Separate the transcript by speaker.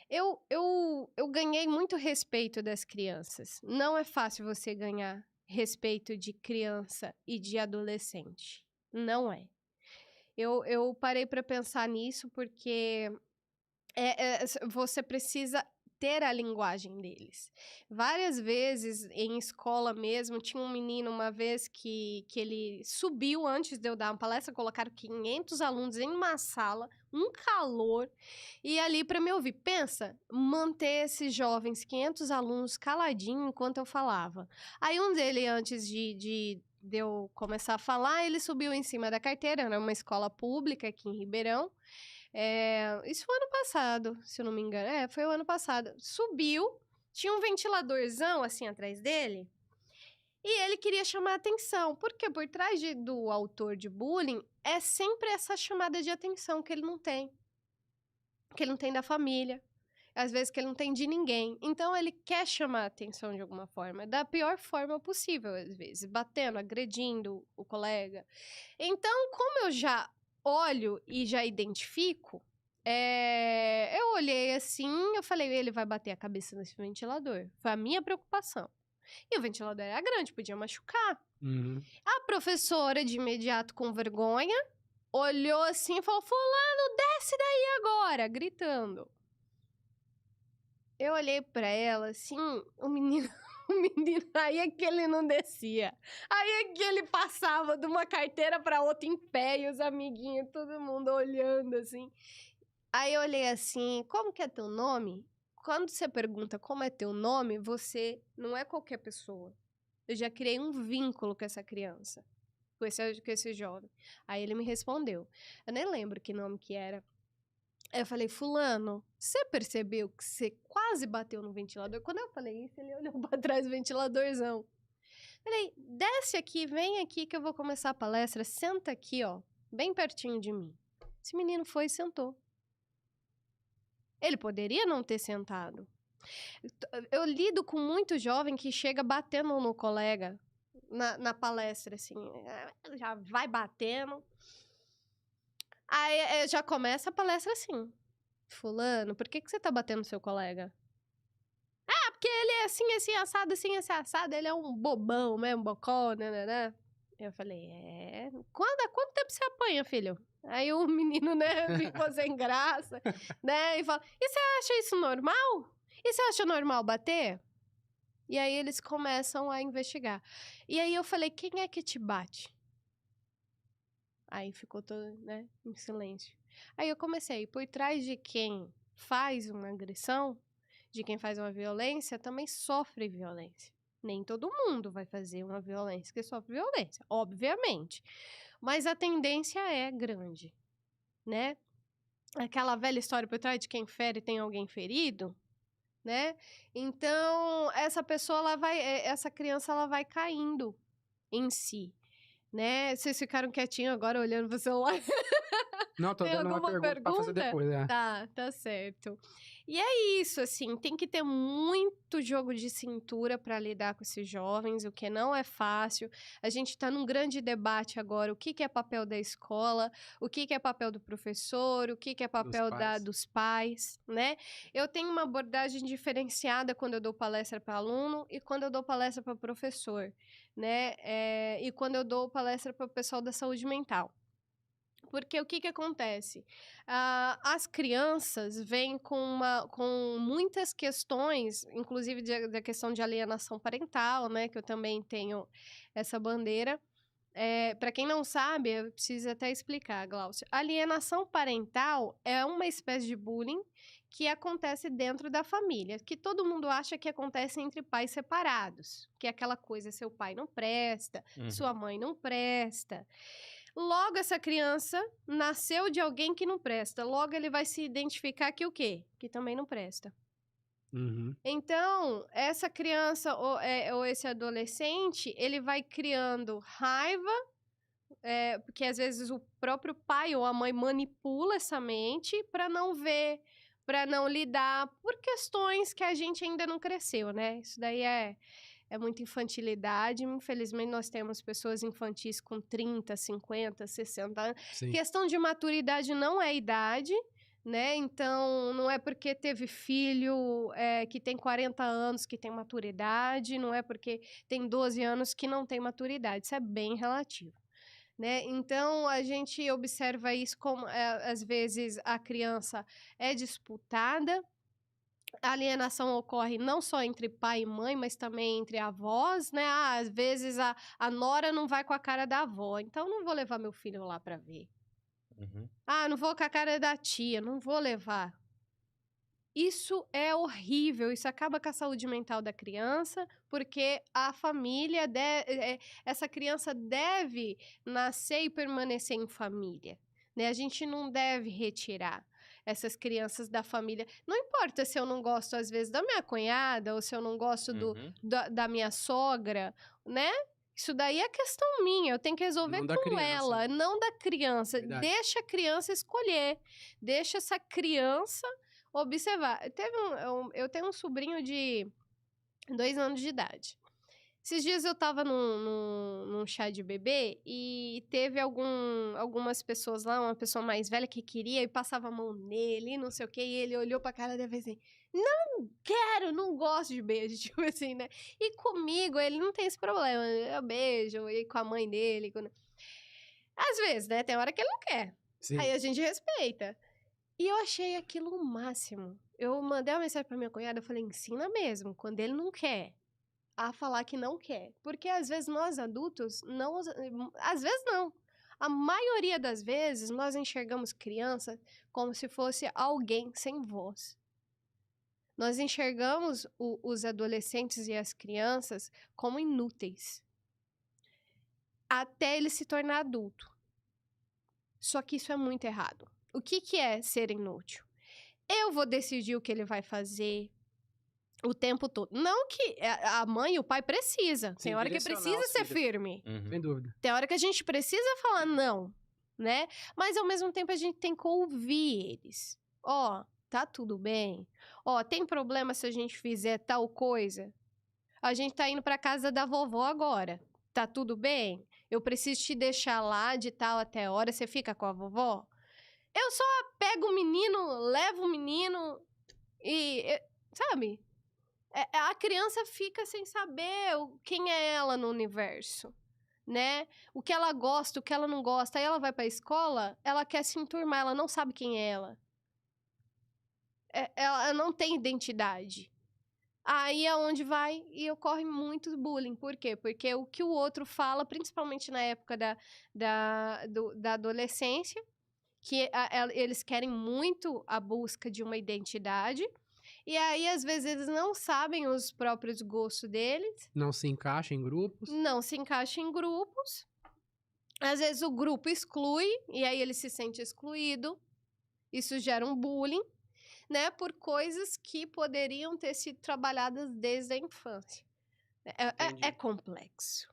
Speaker 1: Eu ganhei muito respeito das crianças. Não é fácil você ganhar respeito de criança e de adolescente. Não é. Eu parei para pensar nisso porque você precisa ter a linguagem deles. Várias vezes, em escola mesmo, tinha um menino uma vez que ele subiu antes de eu dar uma palestra, colocaram 500 alunos em uma sala, um calor, e ali para me ouvir. Pensa, manter esses jovens, 500 alunos, caladinho enquanto eu falava. Aí um dele, antes de eu começar a falar, ele subiu em cima da carteira, era uma escola pública aqui em Ribeirão. Isso foi ano passado, se eu não me engano. Foi o ano passado. Subiu, tinha um ventiladorzão assim atrás dele, e ele queria chamar a atenção. Porque por trás do autor de bullying é sempre essa chamada de atenção que ele não tem. Que ele não tem da família. Às vezes que ele não tem de ninguém. Então ele quer chamar a atenção de alguma forma. Da pior forma possível, às vezes. Batendo, agredindo o colega. Então, como eu já olho e já identifico, eu olhei assim, eu falei, ele vai bater a cabeça nesse ventilador. Foi a minha preocupação. E o ventilador era grande, podia machucar.
Speaker 2: Uhum.
Speaker 1: A professora, de imediato, com vergonha, olhou assim e falou, fulano, desce daí agora, gritando. Eu olhei pra ela, assim, o menino, aí é que ele não descia. Aí é que ele passava de uma carteira pra outra em pé, e os amiguinhos, todo mundo olhando, assim. Aí eu olhei assim, como que é teu nome? Quando você pergunta como é teu nome, você não é qualquer pessoa. Eu já criei um vínculo com essa criança, com esse jovem. Aí ele me respondeu. Eu nem lembro que nome que era. Aí eu falei, fulano, você percebeu que você quase bateu no ventilador? Quando eu falei isso, ele olhou pra trás do ventiladorzão. Falei, desce aqui, vem aqui que eu vou começar a palestra, senta aqui, ó, bem pertinho de mim. Esse menino foi e sentou. Ele poderia não ter sentado. Eu lido com muito jovem que chega batendo no colega na palestra, assim, já vai batendo. Aí já começa a palestra assim. Fulano, por que você tá batendo no seu colega? Ah, porque ele é assim, assim, assado, ele é um bobão mesmo, bocó, né? Eu falei, quanto tempo você apanha, filho? Aí o menino, né, ficou sem graça, né, e fala, e você acha isso normal? E você acha normal bater? E aí eles começam a investigar. E aí eu falei, quem é que te bate? Aí ficou todo, né, em silêncio. Aí eu comecei, por trás de quem faz uma agressão, de quem faz uma violência, também sofre violência. Nem todo mundo vai fazer uma violência que sofre violência, obviamente. Mas a tendência é grande, né? Aquela velha história, por trás de quem fere tem alguém ferido, né? Então, essa criança, ela vai caindo em si, né? Vocês ficaram quietinhos agora olhando pro celular?
Speaker 2: Não, tô
Speaker 1: Tem
Speaker 2: dando uma
Speaker 1: alguma
Speaker 2: pergunta pra fazer depois,
Speaker 1: Tá certo. E é isso, assim, tem que ter muito jogo de cintura para lidar com esses jovens, o que não é fácil. A gente tá num grande debate agora, o que que é papel da escola, o que que é papel do professor, o que que é papel dos pais, né? Eu tenho uma abordagem diferenciada quando eu dou palestra para aluno e quando eu dou palestra para professor, né? E quando eu dou palestra para o pessoal da saúde mental. Porque o que que acontece? As crianças vêm com muitas questões, inclusive da questão de alienação parental, né? Que eu também tenho essa bandeira. Para quem não sabe, eu preciso até explicar, Glaucio. Alienação parental é uma espécie de bullying que acontece dentro da família, que todo mundo acha que acontece entre pais separados, que é aquela coisa, seu pai não presta, sua mãe não presta. Logo, essa criança nasceu de alguém que não presta. Logo, ele vai se identificar que o quê? Que também não presta.
Speaker 2: Uhum.
Speaker 1: Então, essa criança ou esse adolescente, ele vai criando raiva, porque às vezes o próprio pai ou a mãe manipula essa mente para não ver, para não lidar, por questões que a gente ainda não cresceu, né? Isso daí é muita infantilidade. Infelizmente, nós temos pessoas infantis com 30, 50, 60 anos.
Speaker 2: Sim.
Speaker 1: Questão de maturidade não é idade, né? Então, não é porque teve filho que tem 40 anos que tem maturidade, não é porque tem 12 anos que não tem maturidade. Isso é bem relativo, né? Então, a gente observa isso como, às vezes, a criança é disputada. A alienação ocorre não só entre pai e mãe, mas também entre avós, né? Às vezes a nora não vai com a cara da avó, então não vou levar meu filho lá para ver.
Speaker 3: Uhum.
Speaker 1: Não vou com a cara da tia, não vou levar. Isso é horrível, isso acaba com a saúde mental da criança, porque a família, essa criança deve nascer e permanecer em família, né? A gente não deve retirar essas crianças da família. Não importa se eu não gosto, às vezes, da minha cunhada, ou se eu não gosto
Speaker 3: Uhum.
Speaker 1: da minha sogra, né? Isso daí é questão minha, eu tenho que resolver
Speaker 2: Não da
Speaker 1: com
Speaker 2: criança.
Speaker 1: ela, não da criança.
Speaker 2: Verdade.
Speaker 1: Deixa a criança escolher, deixa essa criança observar. Eu tenho um sobrinho de 2 anos de idade. Esses dias eu tava num chá de bebê e teve algumas pessoas lá, uma pessoa mais velha que queria e passava a mão nele e não sei o que, e ele olhou pra cara dele e fez assim, não quero, não gosto de beijo, tipo assim, né? E comigo ele não tem esse problema, eu beijo, e com a mãe dele. Às vezes, né? Tem hora que ele não quer.
Speaker 2: Sim.
Speaker 1: Aí a gente respeita. E eu achei aquilo o máximo. Eu mandei uma mensagem pra minha cunhada, eu falei, ensina mesmo, quando ele não quer, a falar que não quer. Porque às vezes nós adultos, não, às vezes não. A maioria das vezes nós enxergamos criança como se fosse alguém sem voz. Nós enxergamos os adolescentes e as crianças como inúteis. Até ele se tornar adulto. Só que isso é muito errado. O que é ser inútil? Eu vou decidir o que ele vai fazer o tempo todo. Não que a mãe e o pai precisa.
Speaker 2: Sim,
Speaker 1: Tem hora que
Speaker 2: direcionar
Speaker 1: precisa
Speaker 2: os
Speaker 1: ser
Speaker 2: filhos.
Speaker 1: firme.
Speaker 3: Uhum.
Speaker 2: Sem dúvida.
Speaker 1: Tem hora que a gente precisa falar não, né? Mas ao mesmo tempo a gente tem que ouvir eles. Ó, tá tudo bem? Ó, tem problema se a gente fizer tal coisa? A gente tá indo pra casa da vovó agora. Tá tudo bem? Eu preciso te deixar lá de tal até hora. Você fica com a vovó? Eu só pego o menino, levo o menino sabe? A criança fica sem saber quem é ela no universo, né? O que ela gosta, o que ela não gosta. Aí ela vai pra escola, ela quer se enturmar, ela não sabe quem é ela. Ela não tem identidade. Aí é onde vai e ocorre muito bullying. Por quê? Porque o que o outro fala, principalmente na época da adolescência, que eles querem muito a busca de uma identidade. E aí, às vezes, eles não sabem os próprios gostos deles.
Speaker 2: Não se encaixa em grupos.
Speaker 1: Não se encaixa em grupos. Às vezes, o grupo exclui, e aí ele se sente excluído. Isso gera um bullying, né? Por coisas que poderiam ter sido trabalhadas desde a infância. É complexo.